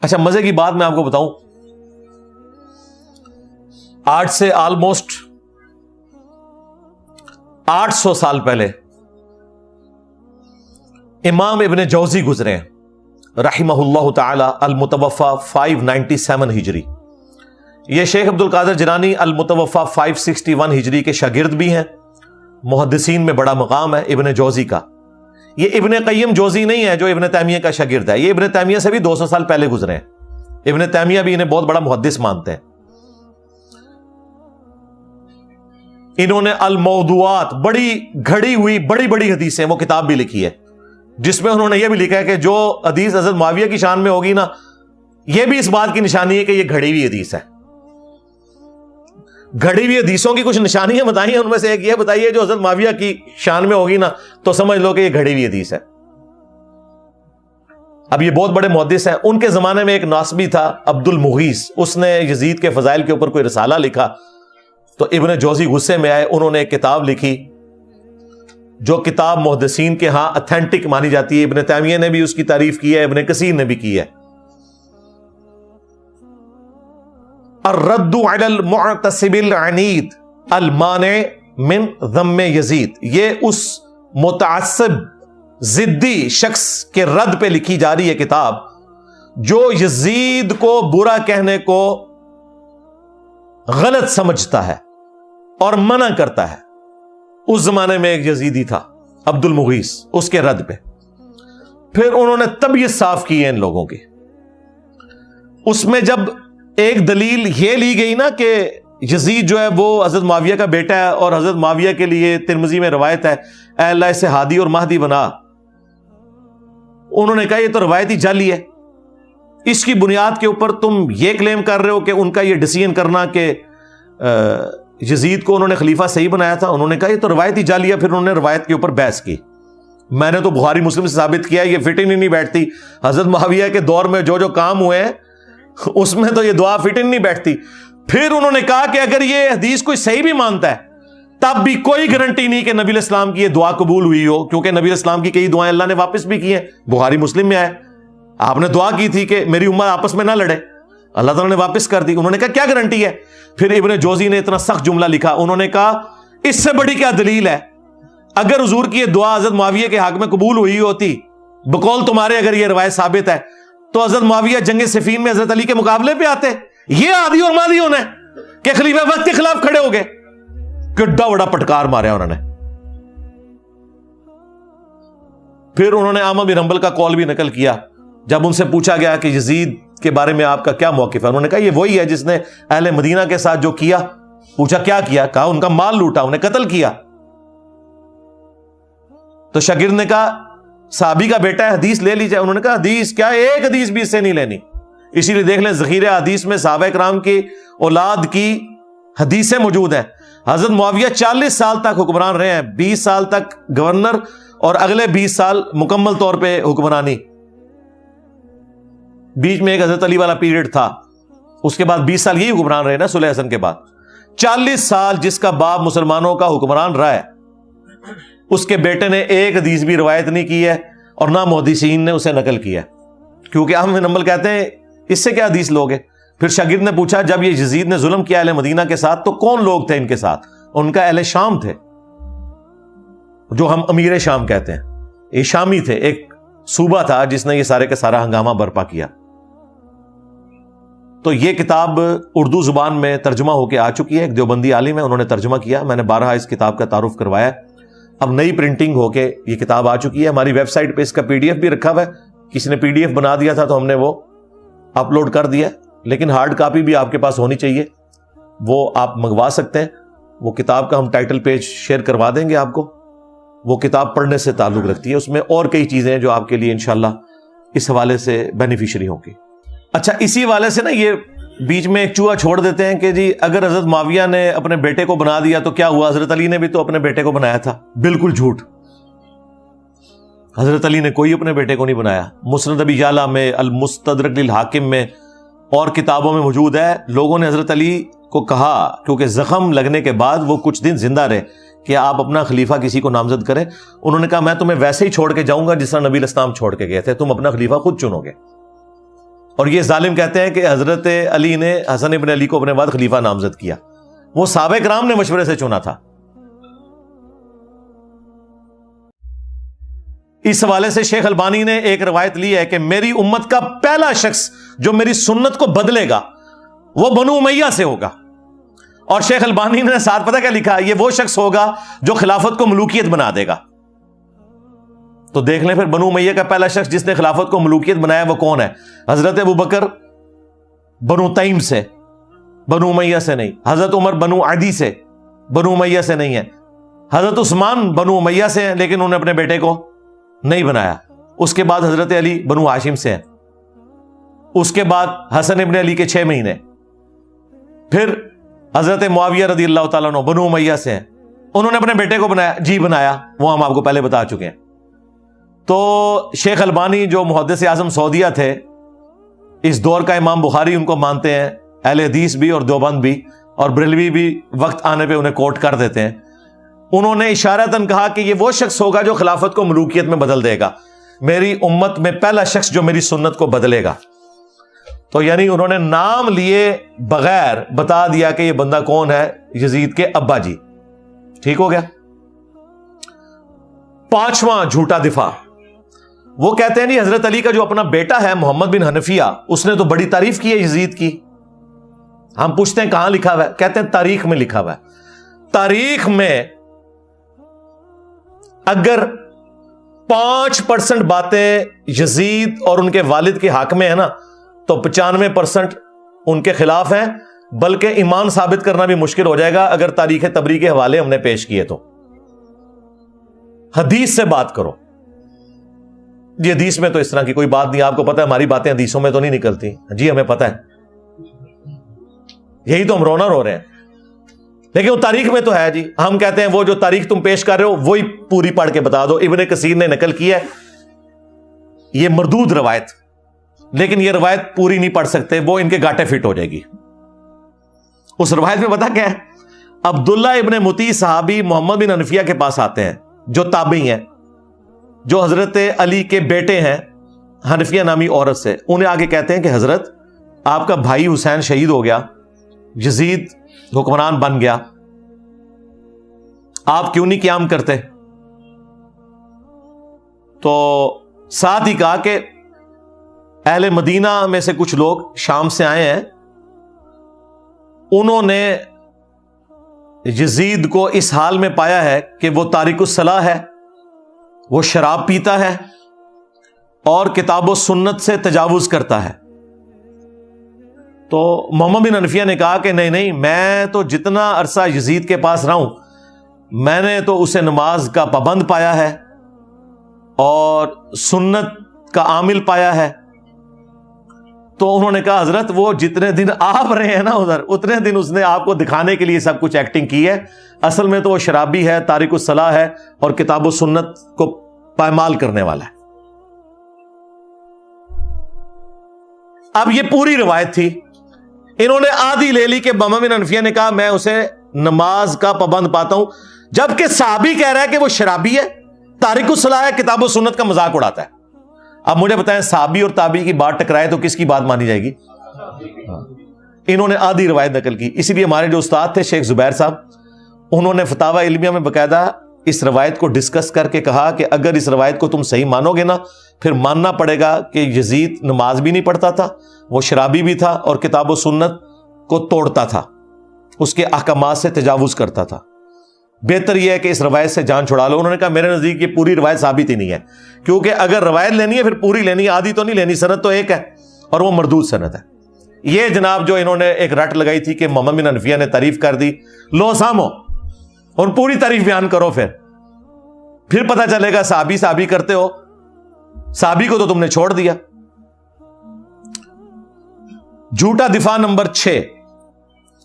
اچھا مزے کی بات میں آپ کو بتاؤں، آج سے آلموسٹ 800 سال پہلے امام ابن جوزی گزرے ہیں رحمہ اللہ تعالی، المتوفى 597 ہجری. یہ شیخ عبد القادر جیلانی المتوفى 561 ہجری کے شاگرد بھی ہیں. محدثین میں بڑا مقام ہے ابن جوزی کا. یہ ابن قیم جوزی نہیں ہے جو ابن تیمیہ کا شاگرد ہے، یہ ابن تیمیہ سے بھی 200 سال پہلے گزرے ہیں. ابن تیمیہ بھی انہیں بہت بڑا محدث مانتے ہیں. انہوں نے الموضوعات، بڑی گھڑی ہوئی بڑی بڑی حدیثیں، وہ کتاب بھی لکھی ہے جس میں انہوں نے یہ بھی لکھا ہے کہ جو حدیث حضرت معاویہ کی شان میں ہوگی نا، یہ بھی اس بات کی نشانی ہے کہ یہ گھڑی ہوئی حدیث ہے. گھڑی ہوئی حدیثوں کی کچھ نشانیاں بتائی ہیں، ان میں سے ایک یہ بتائیے جو حضرت معاویہ کی شان میں ہوگی نا تو سمجھ لو کہ یہ گھڑی ہوئی حدیث ہے. اب یہ بہت بڑے محدث ہیں. ان کے زمانے میں ایک ناصبی تھا عبد المغیث، اس نے یزید کے فضائل کے اوپر کوئی رسالہ لکھا تو ابن جوزی غصے میں آئے، انہوں نے ایک کتاب لکھی جو کتاب محدثین کے ہاں اتھینٹک مانی جاتی ہے. ابن تیمیہ نے بھی اس کی تعریف کی ہے، ابن کثیر نے بھی کی ہے. الرد علی المعتصب العنید المانع من ذم یزید. یہ اس متعصب ضدی شخص کے رد پہ لکھی جا رہی ہے کتاب جو یزید کو برا کہنے کو غلط سمجھتا ہے اور منع کرتا ہے. اس زمانے میں ایک یزیدی تھا عبد المغیث، اس کے رد پہ پھر انہوں نے طبیعت صاف کی ہے ان لوگوں کی. اس میں جب ایک دلیل یہ لی گئی نا کہ یزید جو ہے وہ حضرت معاویہ کا بیٹا ہے اور حضرت معاویہ کے لیے ترمذی میں روایت ہے اے اللہ اسے ہادی اور مہدی بنا، انہوں نے کہا یہ تو روایتی جعلی ہے، اس کی بنیاد کے اوپر تم یہ کلیم کر رہے ہو کہ ان کا یہ ڈیسیژن کرنا کہ یزید کو انہوں نے خلیفہ صحیح بنایا تھا. انہوں نے کہا یہ تو روایتی جعلی ہے. پھر انہوں نے روایت کے اوپر بحث کی. میں نے تو بخاری مسلم سے ثابت کیا یہ فٹ ہی نہیں بیٹھتی. حضرت معاویہ کے دور میں جو جو کام ہوئے ہیں اس میں تو یہ دعا فٹ ہی نہیں بیٹھتی. پھر انہوں نے کہا کہ اگر یہ حدیث کوئی صحیح بھی مانتا ہے تب بھی کوئی گارنٹی نہیں کہ نبی الاسلام کی یہ دعا قبول ہوئی ہو، کیونکہ نبی الاسلام کی کئی دعائیں اللہ نے واپس بھی کی ہیں. بخاری مسلم میں آئے آپ نے دعا کی تھی کہ میری امت آپس میں نہ لڑے، اللہ تعالیٰ نے واپس کر دی. انہوں نے کہا کیا گارنٹی ہے؟ پھر ابن جوزی نے اتنا سخت جملہ لکھا، انہوں نے کہا اس سے بڑی کیا دلیل ہے؟ اگر حضور کی یہ دعا حضرت معاویہ کے حق میں قبول ہوئی ہوتی بقول تمہارے، اگر یہ روایت ثابت ہے تو حضرت معاویہ جنگ صفین میں حضرت علی کے مقابلے پہ آتے. یہ آدھی اور مادی ہونا ہے کہ خلیفہ وقت کے خلاف کھڑے ہو گئے. کڈا بڑا پٹکار ماریا انہوں نے. پھر انہوں نے احمد بن حنبل کا قول بھی نقل کیا. جب ان سے پوچھا گیا کہ یزید کے بارے میں آپ کا کیا موقف ہے، انہوں نے کہا یہ وہی ہے جس نے اہل مدینہ کے ساتھ جو کیا. پوچھا کیا کیا؟ کہا ان کا مال لوٹا، انہیں قتل کیا. تو شاگرد نے کہا صحابی کا بیٹا ہے، حدیث لے لی جائے. انہوں نے کہا حدیث کیا، ایک حدیث بھی اس سے نہیں لینی. اسی لیے دیکھ لیں ذخیرہ حدیث میں صحابہ کرام کی اولاد کی حدیثیں موجود ہیں. حضرت معاویہ 40 سال تک حکمران رہے ہیں، 20 سال تک گورنر اور اگلے 20 سال مکمل طور پہ حکمرانی. بیچ میں ایک حضرت علی والا پیریڈ تھا، اس کے بعد 20 سال یہی حکمران رہے نا صلح حسن کے بعد. 40 سال جس کا باپ مسلمانوں کا حکمران رہا ہے اس کے بیٹے نے ایک حدیث بھی روایت نہیں کی ہے اور نہ محدثین نے اسے نقل کیا، کیونکہ احمد بن حنبل کہتے ہیں اس سے کیا حدیث لوگے. پھر شاگرد نے پوچھا جب یہ یزید نے ظلم کیا اہل مدینہ کے ساتھ تو کون لوگ تھے ان کے ساتھ؟ ان کا اہل شام تھے، جو ہم امیر شام کہتے ہیں. یہ شامی تھے، ایک صوبہ تھا جس نے یہ سارے کا سارا ہنگامہ برپا کیا. تو یہ کتاب اردو زبان میں ترجمہ ہو کے آ چکی ہے. ایک دیوبندی عالم ہے، انہوں نے ترجمہ کیا. میں نے بارہا اس کتاب کا تعارف کروایا. اب نئی پرنٹنگ ہو کے یہ کتاب آ چکی ہے. ہماری ویب سائٹ پہ اس کا PDF بھی رکھا ہوا ہے. کسی نے PDF بنا دیا تھا تو ہم نے وہ اپلوڈ کر دیا، لیکن ہارڈ کاپی بھی آپ کے پاس ہونی چاہیے، وہ آپ منگوا سکتے ہیں. وہ کتاب کا ہم ٹائٹل پیج شیئر کروا دیں گے آپ کو. وہ کتاب پڑھنے سے تعلق رکھتی ہے، اس میں اور کئی چیزیں ہیں جو آپ کے لیے انشاءاللہ اس حوالے سے بینیفیشری ہوں گی. اچھا اسی والے سے نا یہ بیچ میں ایک چوہا چھوڑ دیتے ہیں کہ جی اگر حضرت معاویہ نے اپنے بیٹے کو بنا دیا تو کیا ہوا؟ حضرت علی نے بھی تو اپنے بیٹے کو بنایا تھا. بالکل جھوٹ. حضرت علی نے کوئی اپنے بیٹے کو نہیں بنایا. مسند ابی یعلا میں، المستدرک للحاکم میں اور کتابوں میں موجود ہے. لوگوں نے حضرت علی کو کہا کیونکہ زخم لگنے کے بعد وہ کچھ دن زندہ رہے کہ آپ اپنا خلیفہ کسی کو نامزد کریں. انہوں نے کہا میں تمہیں ویسے ہی چھوڑ کے جاؤں گا جس طرح نبی الاسلام چھوڑ کے گئے تھے، تم اپنا خلیفہ خود چنو گے. اور یہ ظالم کہتے ہیں کہ حضرت علی نے حسن ابن علی کو اپنے بعد خلیفہ نامزد کیا. وہ صحابہ کرام نے مشورے سے چنا تھا. اس حوالے سے شیخ البانی نے ایک روایت لی ہے کہ میری امت کا پہلا شخص جو میری سنت کو بدلے گا وہ بنو امیہ سے ہوگا. اور شیخ البانی نے ساتھ پتہ کیا لکھا؟ یہ وہ شخص ہوگا جو خلافت کو ملوکیت بنا دے گا. تو دیکھ لیں پھر بنو امیہ کا پہلا شخص جس نے خلافت کو ملوکیت بنایا وہ کون ہے؟ حضرت ابو بکر بنو تیم سے، بنو امیہ سے نہیں. حضرت عمر بنو عدی سے، بنو امیہ سے نہیں ہے. حضرت عثمان بنو امیہ سے ہیں لیکن انہوں نے اپنے بیٹے کو نہیں بنایا. اس کے بعد حضرت علی بنو ہاشم سے ہیں. اس کے بعد حسن ابن علی کے 6 مہینے. پھر حضرت معاویہ رضی اللہ تعالیٰ عنہ بنو امیہ سے ہیں. انہوں نے اپنے بیٹے کو بنایا. جی بنایا، وہ ہم آپ کو پہلے بتا چکے ہیں. تو شیخ البانی جو محدث اعظم سعودیہ تھے، اس دور کا امام بخاری ان کو مانتے ہیں، اہل حدیث بھی اور دیوبند بھی اور بریلوی بھی وقت آنے پہ انہیں کوٹ کر دیتے ہیں. انہوں نے اشارتاً کہا کہ یہ وہ شخص ہوگا جو خلافت کو ملوکیت میں بدل دے گا. میری امت میں پہلا شخص جو میری سنت کو بدلے گا. تو یعنی انہوں نے نام لیے بغیر بتا دیا کہ یہ بندہ کون ہے؟ یزید کے ابا جی. ٹھیک ہو گیا. 5واں جھوٹا دفاع. وہ کہتے ہیں نہیں حضرت علی کا جو اپنا بیٹا ہے محمد بن حنفیہ، اس نے تو بڑی تعریف کی ہے یزید کی. ہم پوچھتے ہیں کہاں لکھا ہوا ہے؟ کہتے ہیں تاریخ میں لکھا ہوا ہے. تاریخ میں اگر 5% باتیں یزید اور ان کے والد کے حق میں ہے نا تو 95% ان کے خلاف ہیں. بلکہ ایمان ثابت کرنا بھی مشکل ہو جائے گا اگر تاریخ تبری کے حوالے ہم نے پیش کیے تو. حدیث سے بات کرو. جی حدیث میں تو اس طرح کی کوئی بات نہیں. آپ کو پتہ ہے ہماری باتیں حدیثوں میں تو نہیں نکلتی. جی ہمیں پتہ ہے، یہی تو ہم رونا رو رہے ہیں. لیکن وہ تاریخ میں تو ہے. جی ہم کہتے ہیں وہ جو تاریخ تم پیش کر رہے ہو وہی پوری پڑھ کے بتا دو. ابن کثیر نے نقل کی ہے یہ مردود روایت، لیکن یہ روایت پوری نہیں پڑھ سکتے، وہ ان کے گاٹے فٹ ہو جائے گی. اس روایت میں پتہ کیا ہے؟ عبداللہ ابن مطیع صحابی محمد بن حنفیہ کے پاس آتے ہیں جو تابعی ہیں، جو حضرت علی کے بیٹے ہیں حنفیہ نامی عورت سے. انہیں آگے کہتے ہیں کہ حضرت آپ کا بھائی حسین شہید ہو گیا، یزید حکمران بن گیا، آپ کیوں نہیں قیام کرتے؟ تو ساتھ ہی کہا کہ اہل مدینہ میں سے کچھ لوگ شام سے آئے ہیں، انہوں نے یزید کو اس حال میں پایا ہے کہ وہ تارک الصلاح ہے، وہ شراب پیتا ہے اور کتاب و سنت سے تجاوز کرتا ہے. تو محمد بن حنفیہ نے کہا کہ نہیں، میں تو جتنا عرصہ یزید کے پاس رہا ہوں میں نے تو اسے نماز کا پابند پایا ہے اور سنت کا عامل پایا ہے. تو انہوں نے کہا حضرت وہ جتنے دن آپ رہے ہیں نا ادھر، اتنے دن اس نے آپ کو دکھانے کے لیے سب کچھ ایکٹنگ کی ہے. اصل میں تو وہ شرابی ہے، تارک الصلاح ہے اور کتاب و سنت کو پائمال کرنے والا ہے. اب یہ پوری روایت تھی. انہوں نے آدھی لے لی کہ محمد بن حنفیہ نے کہا میں اسے نماز کا پابند پاتا ہوں، جبکہ صحابی کہہ رہا ہے کہ وہ شرابی ہے، تارک الصلاح ہے، کتاب و سنت کا مذاق اڑاتا ہے. اب مجھے بتائیں صحابی اور تابعی کی بات ٹکرائے تو کس کی بات مانی جائے گی؟ انہوں نے آدھی روایت نقل کی. اسی لیے ہمارے جو استاد تھے شیخ زبیر صاحب، انہوں نے فتاوی علمیہ میں باقاعدہ اس روایت کو ڈسکس کر کے کہا کہ اگر اس روایت کو تم صحیح مانو گے نا پھر ماننا پڑے گا کہ یزید نماز بھی نہیں پڑھتا تھا، وہ شرابی بھی تھا اور کتاب و سنت کو توڑتا تھا، اس کے احکامات سے تجاوز کرتا تھا. بہتر یہ ہے کہ اس روایت سے جان چھڑا لو. انہوں نے کہا میرے نزدیک یہ پوری روایت ثابت ہی نہیں ہے، کیونکہ اگر روایت لینی ہے پھر پوری لینی ہے، آدھی تو نہیں لینی. سند تو ایک ہے اور وہ مردود سند ہے. یہ جناب جو انہوں نے ایک رٹ لگائی تھی کہ محمد بن حنفیہ نے تعریف کر دی، لو سامو اور پوری تعریف بیان کرو، پھر پتہ چلے گا صحابی کرتے ہو، صحابی کو تو تم نے چھوڑ دیا. جھوٹا دفاع نمبر 6.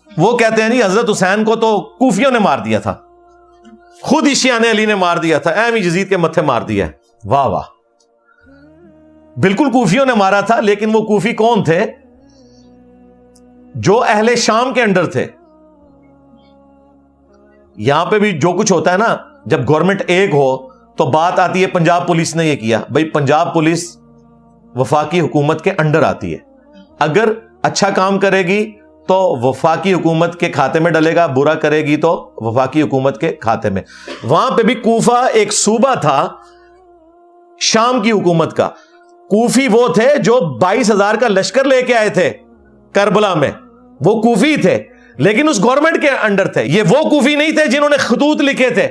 وہ کہتے ہیں نہیں حضرت حسین کو تو کوفیوں نے مار دیا تھا، خود شیعہ علی نے مار دیا تھا، ایم یزید کے متھے مار دیا ہے. واہ واہ، بالکل کوفیوں نے مارا تھا، لیکن وہ کوفی کون تھے؟ جو اہل شام کے انڈر تھے. یہاں پہ بھی جو کچھ ہوتا ہے نا، جب گورنمنٹ ایک ہو تو بات آتی ہے پنجاب پولیس نے یہ کیا. بھائی پنجاب پولیس وفاقی حکومت کے انڈر آتی ہے، اگر اچھا کام کرے گی تو وفاقی حکومت کے کھاتے میں ڈلے گا، برا کرے گی تو وفاقی حکومت کے کھاتے میں. وہاں پہ بھی کوفہ ایک صوبہ تھا شام کی حکومت کا. کوفی وہ تھے جو 22,000 کا لشکر لے کے آئے تھے کربلا میں، وہ کوفی تھے لیکن اس گورنمنٹ کے انڈر تھے. یہ وہ کوفی نہیں تھے جنہوں نے خطوط لکھے تھے،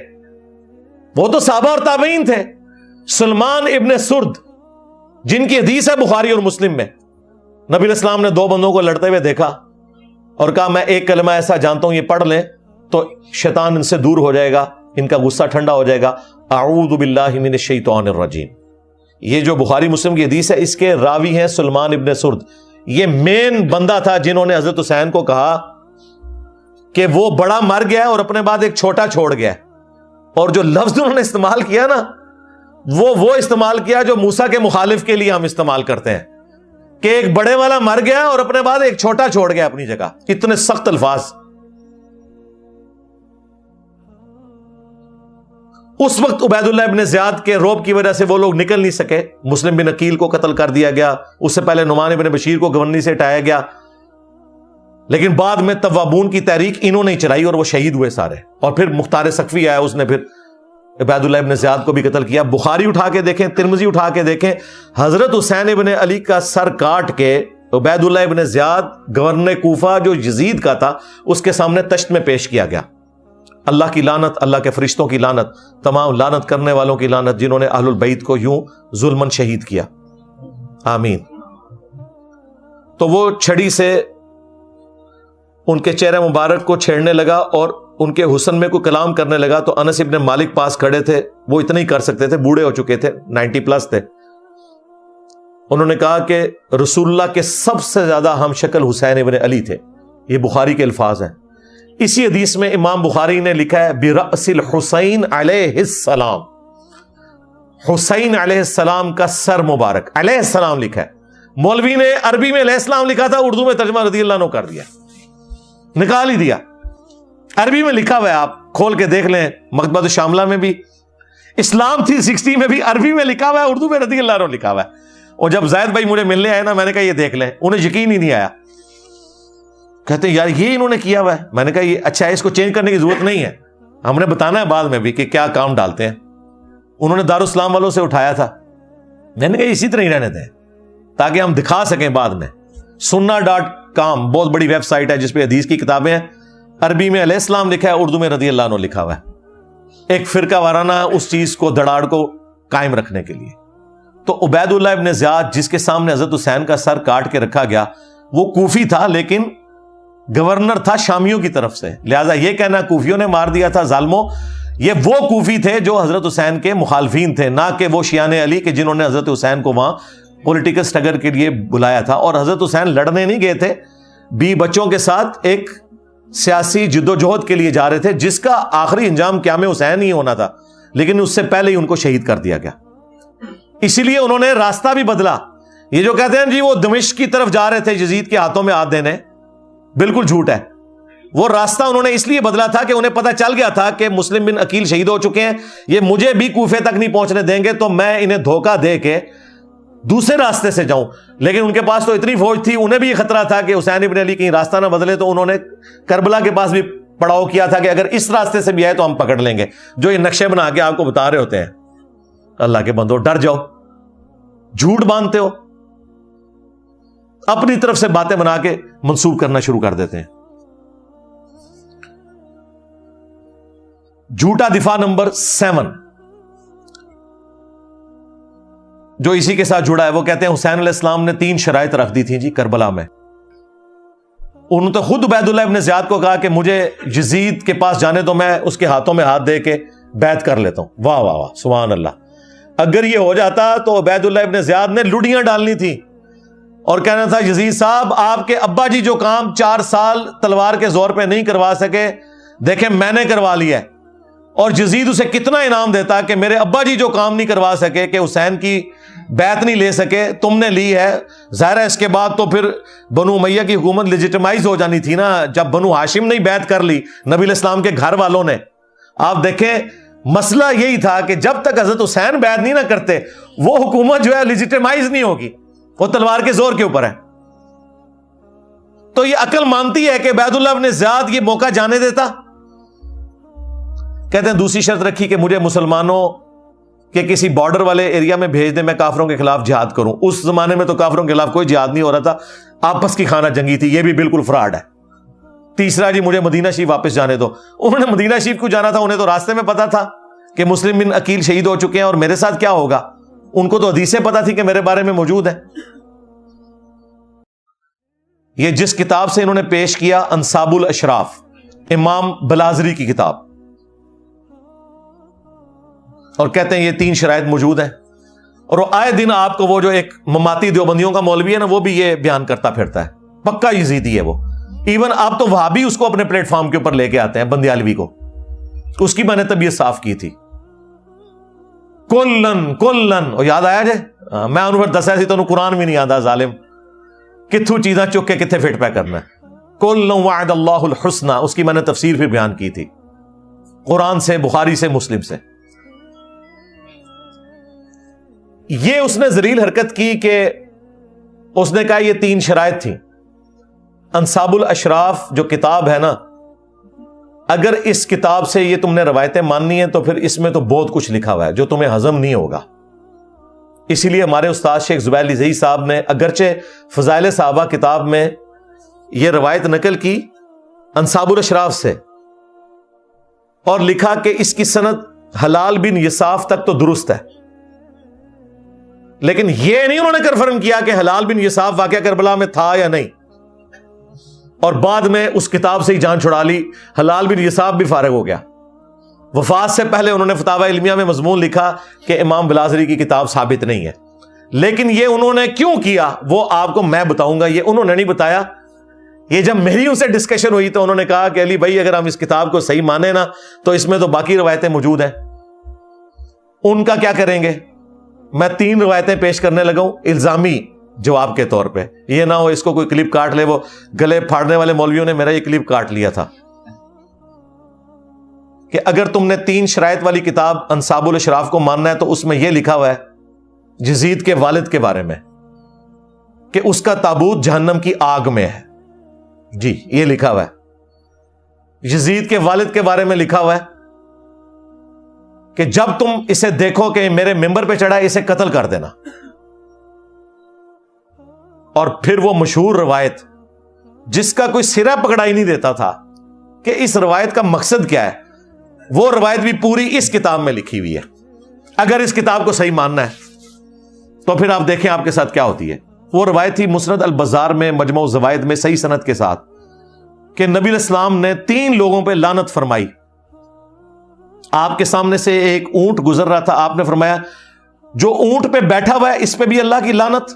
وہ تو صحابہ اور تابعین تھے. سلمان ابن سرد جن کی حدیث ہے بخاری اور مسلم میں، نبی علیہ السلام نے 2 بندوں کو لڑتے ہوئے دیکھا اور کہا میں ایک کلمہ ایسا جانتا ہوں یہ پڑھ لیں تو شیطان ان سے دور ہو جائے گا، ان کا غصہ ٹھنڈا ہو جائے گا. اعوذ باللہ من الشیطان الرجیم. یہ جو بخاری مسلم کی حدیث ہے اس کے راوی ہیں سلمان ابن سرد. یہ مین بندہ تھا جنہوں نے حضرت حسین کو کہا کہ وہ بڑا مر گیا اور اپنے بعد ایک چھوٹا چھوڑ گیا. اور جو لفظ انہوں نے استعمال کیا نا وہ استعمال کیا جو موسیٰ کے مخالف کے لیے ہم استعمال کرتے ہیں کہ ایک بڑے والا مر گیا اور اپنے بعد ایک چھوٹا چھوڑ گیا اپنی جگہ. اتنے سخت الفاظ. اس وقت عبید اللہ ابن زیاد کے روب کی وجہ سے وہ لوگ نکل نہیں سکے. مسلم بن عقیل کو قتل کر دیا گیا، اس سے پہلے نعمان ابن بشیر کو گورنری سے ہٹایا گیا، لیکن بعد میں توابون کی تحریک انہوں نے چلائی اور وہ شہید ہوئے سارے. اور پھر مختار ثقفی آیا، اس نے پھر عبید اللہ ابن زیاد کو بھی قتل کیا. بخاری اٹھا کے دیکھیں، ترمذی اٹھا کے دیکھیں، حضرت حسین ابن علی کا سر کاٹ کے عبید اللہ ابن زیاد گورنر کوفہ جو یزید کا تھا اس کے سامنے تشت میں پیش کیا گیا. اللہ کی لعنت، اللہ کے فرشتوں کی لعنت، تمام لعنت کرنے والوں کی لعنت جنہوں نے اہل البیت کو یوں ظلمن شہید کیا. آمین. تو وہ چھڑی سے ان کے چہرے مبارک کو چھیڑنے لگا اور ان کے حسن میں کوئی کلام کرنے لگا. تو انس ابن مالک پاس کھڑے تھے، وہ اتنا ہی کر سکتے تھے، بوڑھے ہو چکے تھے، 90+ تھے. انہوں نے کہا کہ رسول اللہ کے سب سے زیادہ ہم شکل حسین ابن علی تھے. یہ بخاری کے الفاظ ہیں. اسی حدیث میں امام بخاری نے لکھا ہے برأس الحسین علیہ السلام. حسین علیہ السلام کا سر مبارک، علیہ السلام لکھا ہے. مولوی نے عربی میں علیہ السلام لکھا تھا، اردو میں ترجمہ رضی اللہ عنہ کر دیا، نکال ہی دیا. عربی میں لکھا ہوا ہے، آپ کھول کے دیکھ لیں، مکتبۃ الشاملہ میں بھی، اسلام 360 میں بھی عربی میں لکھا ہوا ہے، اردو میں رضی اللہ عنہ لکھا ہوا ہے. اور جب زید بھائی مجھے ملنے آئے نا، میں نے کہا یہ دیکھ لیں، انہیں یقین ہی نہیں آیا. کہتے ہیں یار یہ انہوں نے کیا ہوا ہے. میں نے کہا یہ اچھا ہے، اس کو چینج کرنے کی ضرورت نہیں ہے، ہم نے بتانا ہے بعد میں بھی کہ کیا کام ڈالتے ہیں. انہوں نے دارالاسلام والوں سے اٹھایا تھا، میں نے کہا اسی طرح ہی رہنے دیں تاکہ ہم دکھا سکیں بعد میں. sunna.com بہت بڑی ویب سائٹ ہے جس پہ حدیث کی کتابیں ہیں. عربی میں علیہ السلام لکھا ہے، اردو میں رضی اللہ عنہ لکھا ہوا ہے. ایک فرقہ وارانہ اس چیز کو دھڑاڑ کو قائم رکھنے کے لیے. تو عبید اللہ ابن زیاد جس کے سامنے حضرت حسین کا سر کاٹ کے رکھا گیا، وہ کوفی تھا لیکن گورنر تھا شامیوں کی طرف سے. لہذا یہ کہنا کوفیوں نے مار دیا تھا ظالموں، یہ وہ کوفی تھے جو حضرت حسین کے مخالفین تھے، نہ کہ وہ شیعان علی کے جنہوں نے حضرت حسین کو وہاں پولیٹیکل سٹرگل کے لیے بلایا تھا. اور حضرت حسین لڑنے نہیں گئے تھے، بچوں کے ساتھ ایک سیاسی جدوجہد کے لیے جا رہے تھے جس کا آخری انجام قیام حسین ہی ہونا تھا، لیکن اس سے پہلے ہی ان کو شہید کر دیا گیا. اسی لیے انہوں نے راستہ بھی بدلا. یہ جو کہتے ہیں جی وہ دمشق کی طرف جا رہے تھے یزید کے ہاتھوں میں ہاتھ دینے، بالکل جھوٹ ہے. وہ راستہ انہوں نے اس لیے بدلا تھا کہ انہیں پتہ چل گیا تھا کہ مسلم بن عقیل شہید ہو چکے ہیں، یہ مجھے بھی کوفے تک نہیں پہنچنے دیں گے، تو میں انہیں دھوکہ دے کے دوسرے راستے سے جاؤں. لیکن ان کے پاس تو اتنی فوج تھی، انہیں بھی یہ خطرہ تھا کہ حسین ابن علی کہیں راستہ نہ بدلے، تو انہوں نے کربلا کے پاس بھی پڑاؤ کیا تھا کہ اگر اس راستے سے بھی آئے تو ہم پکڑ لیں گے، جو یہ نقشے بنا کے آپ کو بتا رہے ہوتے ہیں. اللہ کے بندو ڈر جاؤ، جھوٹ باندھتے ہو، اپنی طرف سے باتیں بنا کے منسوب کرنا شروع کر دیتے ہیں. جھوٹا دفاع نمبر 7 جو اسی کے ساتھ جڑا ہے، وہ کہتے ہیں حسین علیہ السلام نے 3 شرائط رکھ دی تھیں جی کربلا میں. انہوں نے تو خود عبید اللہ ابن زیاد کو کہا کہ مجھے یزید کے پاس جانے دو، میں اس کے ہاتھوں میں ہاتھ دے کے بیعت کر لیتا ہوں. واہ واہ واہ سبحان اللہ. اگر یہ ہو جاتا تو عبید اللہ ابن زیاد نے لڑیاں ڈالنی تھی اور کہنا تھا یزید صاحب آپ کے ابا جی جو کام 4 سال تلوار کے زور پہ نہیں کروا سکے، دیکھیں میں نے کروا لیا ہے. اور یزید اسے کتنا انعام دیتا کہ میرے ابا جی جو کام نہیں کروا سکے، کہ حسین کی بیعت نہیں لے سکے، تم نے لی ہے. ظاہر ہے اس کے بعد تو پھر بنو امیہ کی حکومت لیجیٹمائز ہو جانی تھی نا، جب بنو ہاشم نے بیعت کر لی نبی علیہ السلام کے گھر والوں نے. آپ دیکھیں مسئلہ یہی تھا کہ جب تک حضرت حسین بیعت نہیں نہ کرتے وہ حکومت جو ہے لیجیٹمائز نہیں ہوگی، وہ تلوار کے زور کے اوپر ہے. تو یہ عقل مانتی ہے کہ عبید اللہ بن زیاد یہ موقع جانے دیتا؟ کہتے ہیں دوسری شرط رکھی کہ مجھے مسلمانوں کے کسی بارڈر والے ایریا میں بھیج دیں، میں کافروں کے خلاف جہاد کروں۔ اس زمانے میں تو کافروں کے خلاف کوئی جہاد نہیں ہو رہا تھا، آپس کی خانہ جنگی تھی، یہ بھی بالکل فراڈ ہے۔ تیسرا جی مجھے مدینہ شریف واپس جانے دو۔ انہوں نے مدینہ شریف کو جانا تھا، انہیں تو راستے میں پتا تھا کہ مسلم بن عقیل شہید ہو چکے ہیں اور میرے ساتھ کیا ہوگا، ان کو تو حدیثیں پتا تھی کہ میرے بارے میں موجود ہے۔ یہ جس کتاب سے انہوں نے پیش کیا انصاب الاشراف، امام بلازری کی کتاب، اور کہتے ہیں یہ 3 شرائط موجود ہیں، اور وہ آئے دن آپ کو وہ جو ایک مماتی دیوبندیوں کا مولوی ہے نا، وہ بھی یہ بیان کرتا پھرتا ہے، پکا یزیدی ہے وہ۔ ایون آپ تو وہابی اس کو اپنے پلیٹ فارم کے اوپر لے کے آتے ہیں، بندیالوی کو، اس کی میں نے طبیعت صاف کی تھی۔ کلن وہ یاد آیا جائے، میں انہوں نے دسیا سی تو قرآن بھی نہیں آتا، ظالم کتھو چیزاں چک کے کتنے فٹ پہ کرنا ہے۔ کلن وعد اللہ الحسنہ، اس کی میں نے تفسیر پھر بیان کی تھی، قرآن سے، بخاری سے، مسلم سے۔ یہ اس نے ذلیل حرکت کی کہ اس نے کہا یہ 3 شرائط تھیں۔ انصاب الاشراف جو کتاب ہے نا، اگر اس کتاب سے یہ تم نے روایتیں ماننی ہیں تو پھر اس میں تو بہت کچھ لکھا ہوا ہے جو تمہیں ہضم نہیں ہوگا۔ اسی لیے ہمارے استاد شیخ زبیر علی زئی صاحب نے اگرچہ فضائل صحابہ کتاب میں یہ روایت نقل کی انصاب الاشراف سے، اور لکھا کہ اس کی سند حلال بن یساف تک تو درست ہے، لیکن یہ نہیں انہوں نے کنفرم کیا کہ حلال بن یساف واقعہ کربلا میں تھا یا نہیں، اور بعد میں اس کتاب سے ہی جان چھڑا لی، حلال بن یساف بھی فارغ ہو گیا۔ وفات سے پہلے انہوں نے فتاوی علمیہ میں مضمون لکھا کہ امام بلازری کی کتاب ثابت نہیں ہے، لیکن یہ انہوں نے کیوں کیا وہ آپ کو میں بتاؤں گا، یہ انہوں نے نہیں بتایا۔ یہ جب میری ان سے ڈسکشن ہوئی تو انہوں نے کہا کہ علی بھائی اگر ہم اس کتاب کو صحیح مانیں نا تو اس میں تو باقی روایتیں موجود ہیں، ان کا کیا کریں گے؟ میں 3 روایتیں پیش کرنے لگا ہوں الزامی جواب کے طور پہ، یہ نہ ہو اس کو کوئی کلپ کاٹ لے، وہ گلے پھاڑنے والے مولویوں نے میرا یہ کلپ کاٹ لیا تھا کہ اگر تم نے 3 شرائط والی کتاب انصاب الاشراف کو ماننا ہے تو اس میں یہ لکھا ہوا ہے یزید کے والد کے بارے میں کہ اس کا تابوت جہنم کی آگ میں ہے۔ جی یہ لکھا ہوا ہے، یزید کے والد کے بارے میں لکھا ہوا ہے کہ جب تم اسے دیکھو کہ میرے ممبر پہ چڑھا ہے اسے قتل کر دینا۔ اور پھر وہ مشہور روایت جس کا کوئی سرا پکڑا ہی نہیں دیتا تھا کہ اس روایت کا مقصد کیا ہے، وہ روایت بھی پوری اس کتاب میں لکھی ہوئی ہے۔ اگر اس کتاب کو صحیح ماننا ہے تو پھر آپ دیکھیں آپ کے ساتھ کیا ہوتی ہے۔ وہ روایت تھی مسند البزار میں مجموع الزوائد میں صحیح سند کے ساتھ کہ نبی علیہ السلام نے 3 لوگوں پہ لعنت فرمائی۔ آپ کے سامنے سے ایک اونٹ گزر رہا تھا، آپ نے فرمایا جو اونٹ پہ بیٹھا ہوا ہے اس پہ بھی اللہ کی لعنت،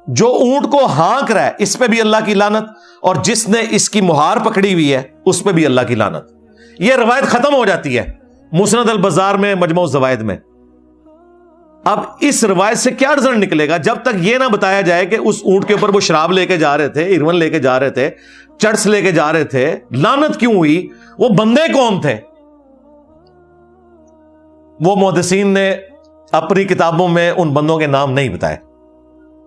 جو اونٹ کو ہانک رہا ہے اس پہ بھی اللہ کی لعنت، اور جس نے اس کی مہار پکڑی ہوئی ہے اس پہ بھی اللہ کی لعنت۔ یہ روایت ختم ہو جاتی ہے مسند البزار میں مجموع الزوائد میں۔ اب اس روایت سے کیا رزلٹ نکلے گا جب تک یہ نہ بتایا جائے کہ اس اونٹ کے اوپر وہ شراب لے کے جا رہے تھے، ایرون لے کے جا رہے تھے، چرس لے کے جا رہے تھے، لعنت کیوں ہوئی، وہ بندے کون تھے؟ وہ محدثین نے اپنی کتابوں میں ان بندوں کے نام نہیں بتائے۔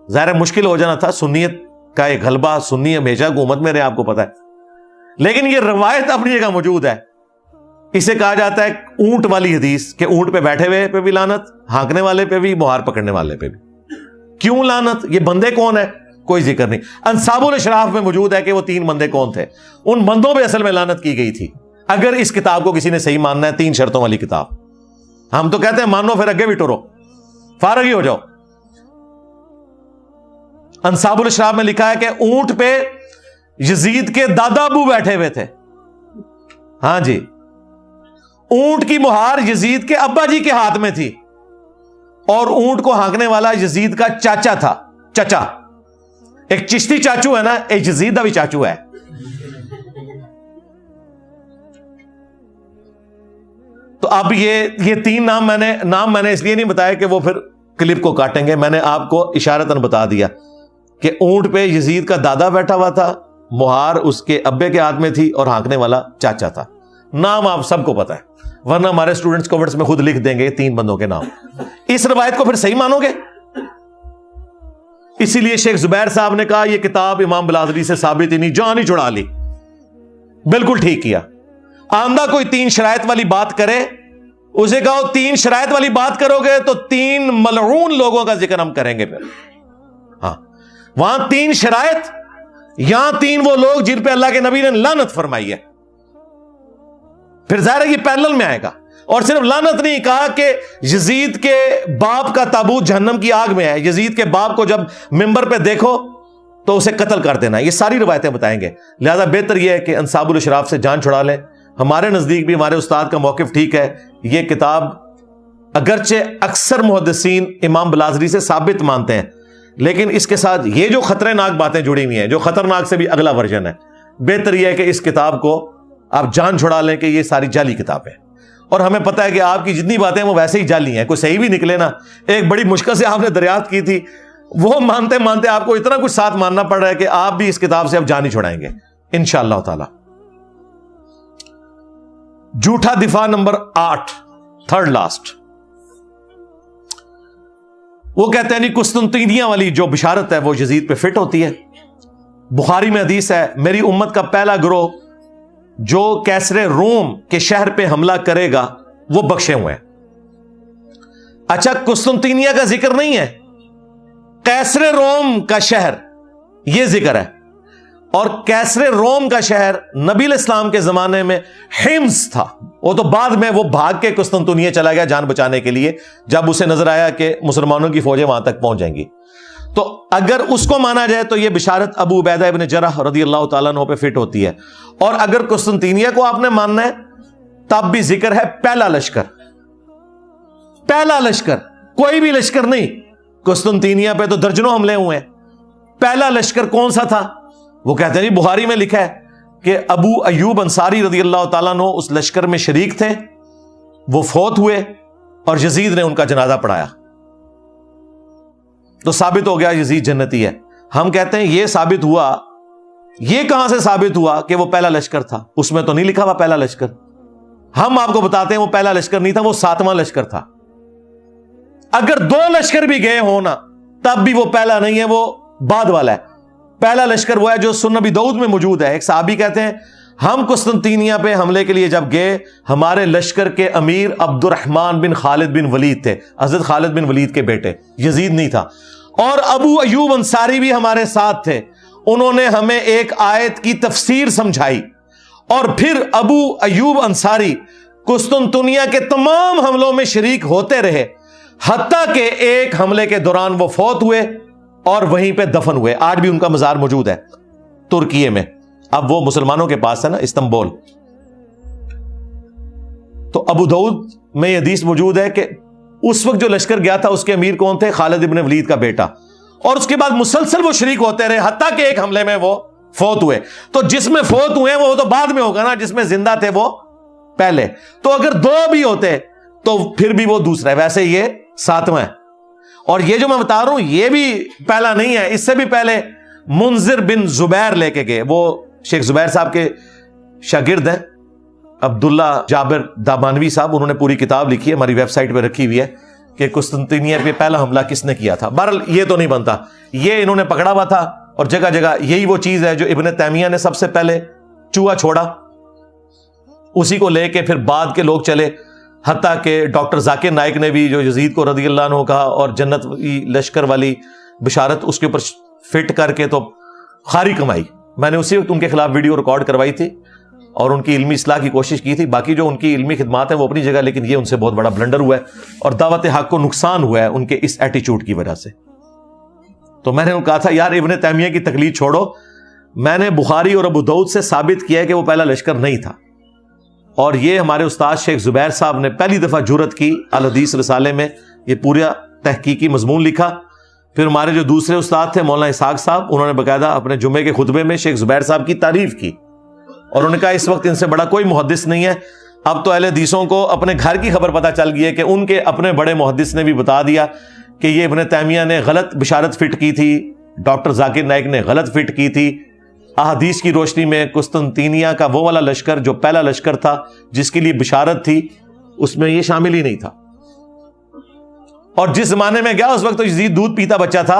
ظاہر مشکل ہو جانا تھا، سنیت کا ایک غلبہ، سنی ہمیشہ حکومت میں رہے، آپ کو پتا ہے، لیکن یہ روایت اپنی جگہ موجود ہے۔ اسے کہا جاتا ہے اونٹ والی حدیث کہ اونٹ پہ بیٹھے ہوئے پہ بھی لعنت، ہانکنے والے پہ بھی، مہار پکڑنے والے پہ بھی۔ کیوں لعنت؟ یہ بندے کون ہیں؟ کوئی ذکر نہیں۔ انصاب الاشراف میں موجود ہے کہ وہ 3 بندے کون تھے، ان بندوں پہ اصل میں لعنت کی گئی تھی۔ اگر اس کتاب کو کسی نے صحیح ماننا ہے، 3 شرطوں والی کتاب، ہم تو کہتے ہیں مانو پھر اگے بھی ٹورو، فارغ ہی ہو جاؤ۔ انصاب الاشراف میں لکھا ہے کہ اونٹ پہ یزید کے دادا ابو بیٹھے ہوئے تھے۔ ہاں جی، اونٹ کی مہار یزید کے ابا جی کے ہاتھ میں تھی، اور اونٹ کو ہانکنے والا یزید کا چاچا تھا، چچا۔ ایک چشتی چاچو ہے نا، ایک یزید کا بھی چاچو ہے۔ تو اب یہ 3 نام میں نے اس لیے نہیں بتایا کہ وہ پھر کلپ کو کاٹیں گے، میں نے آپ کو اشارتاً بتا دیا کہ اونٹ پہ یزید کا دادا بیٹھا ہوا تھا، مہار اس کے ابے کے ہاتھ میں تھی، اور ہانکنے والا چاچا تھا۔ نام آپ سب کو پتا ہے، ورنہ ہمارے اسٹوڈنٹس کورٹس میں خود لکھ دیں گے 3 بندوں کے نام۔ اس روایت کو پھر صحیح مانو گے؟ اسی لیے شیخ زبیر صاحب نے کہا یہ کتاب امام بلازری سے ثابت ہی نہیں، جان ہی چھڑا لی. بالکل ٹھیک کیا. آندہ کوئی 3 شرائط والی بات کرے، اسے کہو 3 شرائط والی بات کرو گے تو 3 ملعون لوگوں کا ذکر ہم کریں گے. پھر ہاں وہاں 3 شرائط، یہاں 3 وہ لوگ جن پہ اللہ کے نبی نے لعنت فرمائی ہے. پھر ظاہر ہے یہ پیرلل میں آئے گا. اور صرف لعنت نہیں، کہا کہ یزید کے باپ کا تابوت جہنم کی آگ میں ہے، یزید کے باپ کو جب ممبر پہ دیکھو تو اسے قتل کر دینا. یہ ساری روایتیں بتائیں گے. لہذا بہتر یہ ہے کہ انصاب الاشراف سے جان چھڑا لیں. ہمارے نزدیک بھی ہمارے استاد کا موقف ٹھیک ہے. یہ کتاب اگرچہ اکثر محدثین امام بلازری سے ثابت مانتے ہیں، لیکن اس کے ساتھ یہ جو خطرناک باتیں جڑی ہوئی ہیں، جو خطرناک سے بھی اگلا ورژن ہے، بہتر یہ ہے کہ اس کتاب کو آپ جان چھڑا لیں کہ یہ ساری جعلی کتاب ہے. اور ہمیں پتہ ہے کہ آپ کی جتنی باتیں وہ ویسے ہی جعلی ہیں، کوئی صحیح بھی نکلے نا. ایک بڑی مشکل سے آپ نے دریافت کی تھی، وہ مانتے مانتے آپ کو اتنا کچھ ساتھ ماننا پڑ رہا ہے کہ آپ بھی اس کتاب سے اب جان ہی چھڑائیں گے انشاءاللہ تعالی. جھوٹا دفاع نمبر 8، تھرڈ لاسٹ. وہ کہتے ہیں قسطنطینیہ والی جو بشارت ہے وہ یزید پہ فٹ ہوتی ہے. بخاری میں حدیث ہے، میری امت کا پہلا گروہ جو کیسر روم کے شہر پہ حملہ کرے گا وہ بخشے ہوئے ہیں. اچھا قسطنطینیہ کا ذکر نہیں ہے، کیسر روم کا شہر یہ ذکر ہے. اور کیسر روم کا شہر نبی علیہ السلام کے زمانے میں حمص تھا. وہ تو بعد میں وہ بھاگ کے قسطنطنیہ چلا گیا جان بچانے کے لیے، جب اسے نظر آیا کہ مسلمانوں کی فوجیں وہاں تک پہنچ جائیں گی. تو اگر اس کو مانا جائے تو یہ بشارت ابو عبیدہ ابن جرح رضی اللہ تعالیٰ عنہ پہ فٹ ہوتی ہے. اور اگر قسطنطنیہ کو آپ نے ماننا ہے تب بھی ذکر ہے پہلا لشکر. پہلا لشکر، کوئی بھی لشکر نہیں. قسطنطنیہ پہ تو درجنوں حملے ہوئے ہیں. پہلا لشکر کون سا تھا؟ وہ کہتے ہیں بخاری میں لکھا ہے کہ ابو ایوب انصاری رضی اللہ تعالیٰ عنہ اس لشکر میں شریک تھے، وہ فوت ہوئے اور یزید نے ان کا جنازہ پڑھایا. تو ثابت ہو گیا یزید جنتی ہے. ہم کہتے ہیں یہ ثابت ہوا، یہ کہاں سے ثابت ہوا کہ وہ پہلا لشکر تھا؟ اس میں تو نہیں لکھا ہوا پہلا لشکر. ہم آپ کو بتاتے ہیں وہ پہلا لشکر نہیں تھا، وہ 7واں لشکر تھا. اگر 2 لشکر بھی گئے ہونا تب بھی وہ پہلا نہیں ہے، وہ بعد والا ہے. پہلا لشکر وہ ہے جو سنن ابی داؤد میں موجود ہے. ایک صحابی کہتے ہیں ہم قسطنطینیہ پہ حملے کے لیے جب گئے، ہمارے لشکر کے امیر عبد الرحمن بن خالد بن ولید تھے، حضرت خالد بن ولید کے بیٹے، یزید نہیں تھا. اور ابو ایوب انصاری بھی ہمارے ساتھ تھے. انہوں نے ہمیں ایک آیت کی تفسیر سمجھائی. اور پھر ابو ایوب انصاری قسطنطنیہ کے تمام حملوں میں شریک ہوتے رہے، حتیٰ کہ ایک حملے کے دوران وہ فوت ہوئے اور وہیں پہ دفن ہوئے. آج بھی ان کا مزار موجود ہے ترکیے میں. اب وہ مسلمانوں کے پاس ہے نا، استنبول. تو ابو داؤد میں یہ حدیث موجود ہے کہ اس وقت جو لشکر گیا تھا اس کے امیر کون تھے؟ خالد ابن ولید کا بیٹا. اور اس کے بعد مسلسل وہ شریک ہوتے رہے حتیٰ کہ ایک حملے میں وہ فوت ہوئے. تو جس میں فوت ہوئے وہ تو بعد میں ہوگا نا، جس میں زندہ تھے وہ پہلے. تو اگر 2 بھی ہوتے تو پھر بھی وہ دوسرا ہے. ویسے یہ 7واں ہے. اور یہ جو میں بتا رہا ہوں یہ بھی پہلا نہیں ہے. اس سے بھی پہلے منذر بن زبیر لے کے گئے. وہ شیخ زبیر صاحب کے شاگرد ہیں، عبداللہ جابر دامانوی صاحب. انہوں نے پوری کتاب لکھی ہے، ہماری ویب سائٹ پہ رکھی ہوئی ہے کہ قسطنطنیہ پہ پہلا حملہ کس نے کیا تھا. بہرحال یہ تو نہیں بنتا، یہ انہوں نے پکڑا ہوا تھا. اور جگہ جگہ یہی وہ چیز ہے جو ابن تیمیہ نے سب سے پہلے چوہا چھوڑا، اسی کو لے کے پھر بعد کے لوگ چلے. حتیٰ کہ ڈاکٹر ذاکر نائک نے بھی جو یزید کو رضی اللہ عنہ کہا اور جنت لشکر والی بشارت اس کے اوپر فٹ کر کے تو خاری کمائی. میں نے اسی وقت ان کے خلاف ویڈیو ریکارڈ کروائی تھی اور ان کی علمی اصلاح کی کوشش کی تھی. باقی جو ان کی علمی خدمات ہیں وہ اپنی جگہ، لیکن یہ ان سے بہت بڑا بلنڈر ہوا ہے اور دعوت حق کو نقصان ہوا ہے ان کے اس ایٹیچیوڈ کی وجہ سے. تو میں نے کہا تھا یار ابن تیمیہ کی تقلید چھوڑو. میں نے بخاری اور ابو داؤد سے ثابت کیا ہے کہ وہ پہلا لشکر نہیں تھا. اور یہ ہمارے استاد شیخ زبیر صاحب نے پہلی دفعہ جرأت کی الحدیث رسالے میں یہ پورا تحقیقی مضمون لکھا. پھر ہمارے جو دوسرے استاد تھے مولانا اسحاق صاحب، انہوں نے باقاعدہ اپنے جمعے کے خطبے میں شیخ زبیر صاحب کی تعریف کی اور انہوں نے کہا اس وقت ان سے بڑا کوئی محدث نہیں ہے. اب تو اہل حدیثوں کو اپنے گھر کی خبر پتہ چل گئی ہے کہ ان کے اپنے بڑے محدث نے بھی بتا دیا کہ یہ ابن تیمیہ نے غلط بشارت فٹ کی تھی، ڈاکٹر ذاکر نائک نے غلط فٹ کی تھی. احادیث کی روشنی میں قسطنطینیہ کا وہ والا لشکر جو پہلا لشکر تھا جس کے لیے بشارت تھی اس میں یہ شامل ہی نہیں تھا. اور جس زمانے میں گیا اس وقت تو یزید دودھ پیتا بچہ تھا.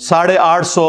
850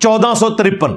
1453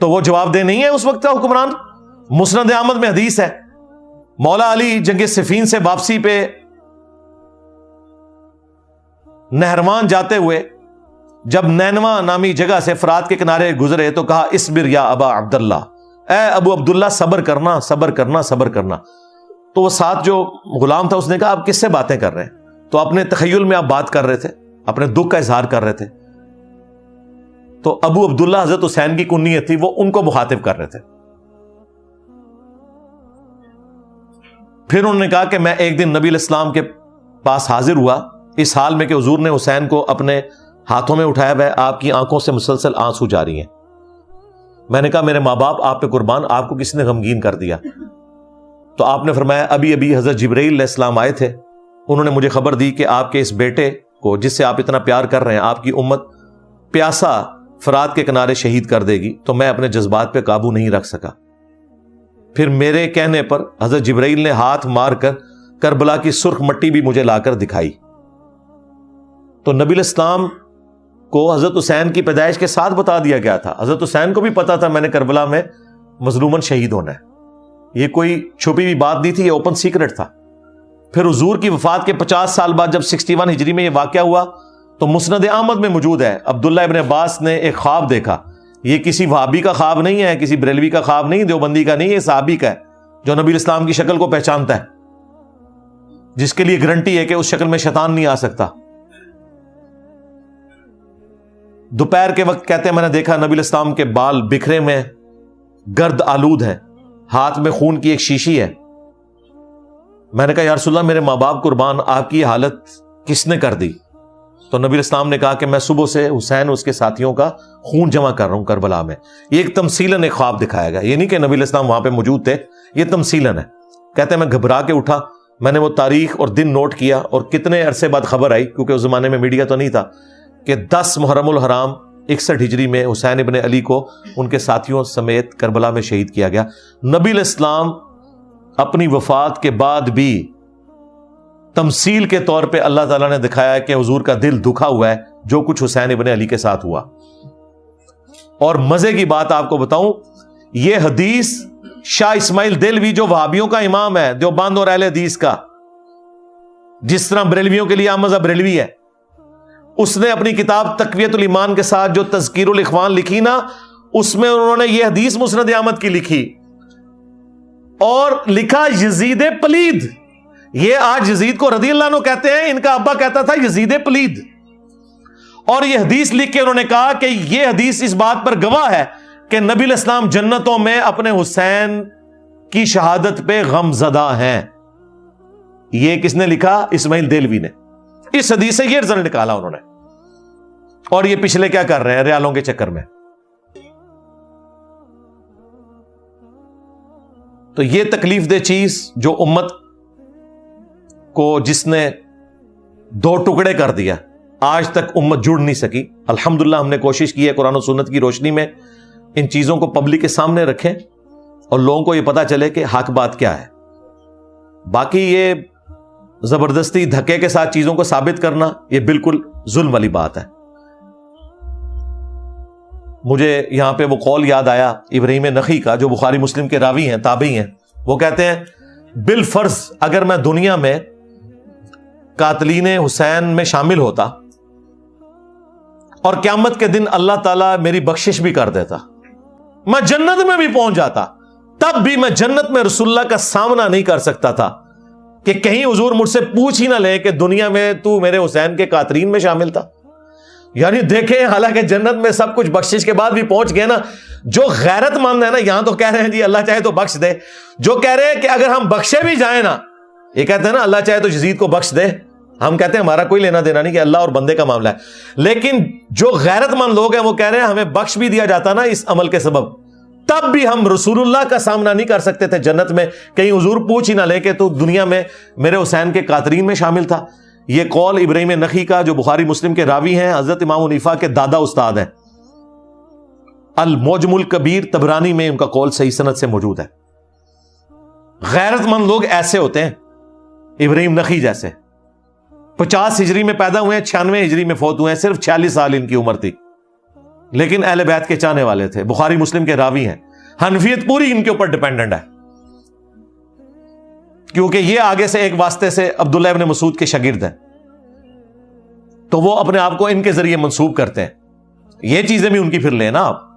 تو وہ جواب دہ نہیں ہے اس وقت کا حکمران؟ مسند احمد میں حدیث ہے، مولا علی جنگ صفین سے واپسی پہ نہروان جاتے ہوئے جب نینوا نامی جگہ سے فرات کے کنارے گزرے تو کہا اصبر یا ابا عبداللہ، اے ابو عبداللہ صبر کرنا صبر کرنا صبر کرنا۔ تو وہ ساتھ جو غلام تھا اس نے کہا آپ کس سے باتیں کر رہے ہیں؟ تو اپنے تخیل میں آپ بات کر رہے تھے، اپنے دکھ کا اظہار کر رہے تھے۔ تو ابو عبداللہ حضرت حسین کی کنیت تھی، وہ ان کو مخاطب کر رہے تھے۔ پھر انہوں نے کہا کہ میں ایک دن نبی علیہ السلام کے پاس حاضر ہوا اس حال میں کہ حضور نے حسین کو اپنے ہاتھوں میں اٹھایا ہوا ہے، آپ کی آنکھوں سے مسلسل آنسو جاری ہیں۔ میں نے کہا میرے ماں باپ آپ پہ قربان، آپ کو کس نے غمگین کر دیا؟ تو آپ نے فرمایا ابھی ابھی حضرت جبرائیل علیہ السلام آئے تھے، انہوں نے مجھے خبر دی کہ آپ کے اس بیٹے کو جس سے آپ اتنا پیار کر رہے ہیں آپ کی امت پیاسا فرات کے کنارے شہید کر دے گی، تو میں اپنے جذبات پہ قابو نہیں رکھ سکا۔ پھر میرے کہنے پر حضرت جبرائیل نے ہاتھ مار کر کربلا کی سرخ مٹی بھی مجھے لا کر دکھائی۔ تو نبی علیہ السلام کو حضرت حسین کی پیدائش کے ساتھ بتا دیا گیا تھا، حضرت حسین کو بھی پتا تھا میں نے کربلا میں مظلوماً شہید ہونا ہے، یہ کوئی چھپی ہوئی بات نہیں تھی، یہ اوپن سیکرٹ تھا۔ پھر حضور کی وفات کے 50 سال بعد جب 61 ہجری میں یہ واقعہ ہوا تو مسند احمد میں موجود ہے، عبداللہ ابن عباس نے ایک خواب دیکھا، یہ کسی وہابی کا خواب نہیں ہے، کسی بریلوی کا خواب نہیں، دیوبندی کا نہیں، یہ صحابی کا ہے جو نبی اسلام کی شکل کو پہچانتا ہے، جس کے لیے گارنٹی ہے کہ اس شکل میں شیطان نہیں آ سکتا۔ دوپہر کے وقت کہتے ہیں میں نے دیکھا نبی الاسلام کے بال بکھرے میں گرد آلود ہیں، ہاتھ میں خون کی ایک شیشی ہے۔ میں نے کہا یا رسول اللہ میرے ماں باپ قربان، آپ کی حالت کس نے کر دی؟ تو نبی الاسلام نے کہا کہ میں صبح سے حسین اس کے ساتھیوں کا خون جمع کر رہا ہوں کربلا میں۔ یہ ایک تمثیلاً ایک خواب دکھایا گیا، یہ نہیں کہ نبی الاسلام وہاں پہ موجود تھے، یہ تمثیلاً ہے۔ کہتے ہیں میں گھبرا کے اٹھا، میں نے وہ تاریخ اور دن نوٹ کیا اور کتنے عرصے بعد خبر آئی، کیونکہ اس زمانے میں میڈیا تو نہیں تھا، کہ 10 محرم الحرام 61 ہجری میں حسین ابن علی کو ان کے ساتھیوں سمیت کربلا میں شہید کیا گیا۔ نبی علیہ السلام اپنی وفات کے بعد بھی تمثیل کے طور پہ اللہ تعالیٰ نے دکھایا ہے کہ حضور کا دل دکھا ہوا ہے جو کچھ حسین ابن علی کے ساتھ ہوا۔ اور مزے کی بات آپ کو بتاؤں، یہ حدیث شاہ اسماعیل دہلوی جو وہابیوں کا امام ہے دیوبند اور اہل حدیث کا، جس طرح بریلویوں کے لیے عام مذہب بریلوی ہے، اس نے اپنی کتاب تقویت الایمان کے ساتھ جو تذکیر الاخوان لکھی نا، اس میں انہوں نے یہ حدیث مسند احمد کی لکھی اور لکھا یزید پلید۔ یہ آج یزید کو رضی اللہ عنہ کہتے ہیں، ان کا ابا کہتا تھا یزید پلید۔ اور یہ حدیث لکھ کے انہوں نے کہا کہ یہ حدیث اس بات پر گواہ ہے کہ نبی علیہ السلام جنتوں میں اپنے حسین کی شہادت پہ غم زدہ ہیں۔ یہ کس نے لکھا؟ اسماعیل دہلوی نے۔ اس حدیث سے یہ رزلٹ نکالا انہوں نے، اور یہ پچھلے کیا کر رہے ہیں ریالوں کے چکر میں۔ تو یہ تکلیف دہ چیز جو امت کو جس نے 2 ٹکڑے کر دیا، آج تک امت جڑ نہیں سکی۔ الحمدللہ ہم نے کوشش کی ہے قرآن و سنت کی روشنی میں ان چیزوں کو پبلک کے سامنے رکھیں اور لوگوں کو یہ پتا چلے کہ حق بات کیا ہے۔ باقی یہ زبردستی دھکے کے ساتھ چیزوں کو ثابت کرنا یہ بالکل ظلم والی بات ہے۔ مجھے یہاں پہ وہ قول یاد آیا ابراہیم نخعی کا جو بخاری مسلم کے راوی ہیں، تابعی ہیں۔ وہ کہتے ہیں بالفرض اگر میں دنیا میں قاتلین حسین میں شامل ہوتا اور قیامت کے دن اللہ تعالیٰ میری بخشش بھی کر دیتا، میں جنت میں بھی پہنچ جاتا، تب بھی میں جنت میں رسول اللہ کا سامنا نہیں کر سکتا تھا کہ کہیں حضور مجھ سے پوچھ ہی نہ لے کہ دنیا میں تو میرے حسین کے قاتلین میں شامل تھا۔ یعنی دیکھیں حالانکہ جنت میں سب کچھ بخشش کے بعد بھی پہنچ گئے نا، جو غیرت مند ہے نا، یہاں تو کہہ رہے ہیں جی اللہ چاہے تو بخش دے، جو کہہ رہے ہیں کہ اگر ہم بخشے بھی جائیں نا، یہ کہتے ہیں نا اللہ چاہے تو یزید کو بخش دے، ہم کہتے ہیں ہمارا کوئی لینا دینا نہیں کہ اللہ اور بندے کا معاملہ ہے، لیکن جو غیرت مند لوگ ہیں وہ کہہ رہے ہیں ہمیں بخش بھی دیا جاتا نا اس عمل کے سبب، تب بھی ہم رسول اللہ کا سامنا نہیں کر سکتے تھے جنت میں، کہیں حضور پوچھ ہی نہ لے کہ تو دنیا میں میرے حسین کے قاتلین میں شامل تھا۔ یہ قول ابراہیم نخعی کا جو بخاری مسلم کے راوی ہیں، حضرت امام حنیفہ کے دادا استاد ہیں، المعجم الکبیر طبرانی میں ان کا قول صحیح سند سے موجود ہے۔ غیرت مند لوگ ایسے ہوتے ہیں، ابراہیم نخعی جیسے، 50 ہجری میں پیدا ہوئے ہیں، 96 ہجری میں فوت ہوئے ہیں، صرف 46 سال ان کی عمر تھی۔ لیکن اہل بیت کے چاہنے والے تھے، بخاری مسلم کے راوی ہیں. حنفیت پوری ان کے اوپر ڈیپینڈنٹ ہے، کیونکہ یہ آگے سے ایک واسطے سے عبداللہ ابن مسعود کے شاگرد ہیں، تو وہ اپنے آپ کو ان کے ذریعے منسوب کرتے ہیں. یہ چیزیں بھی ان کی پھر لیں نا آپ.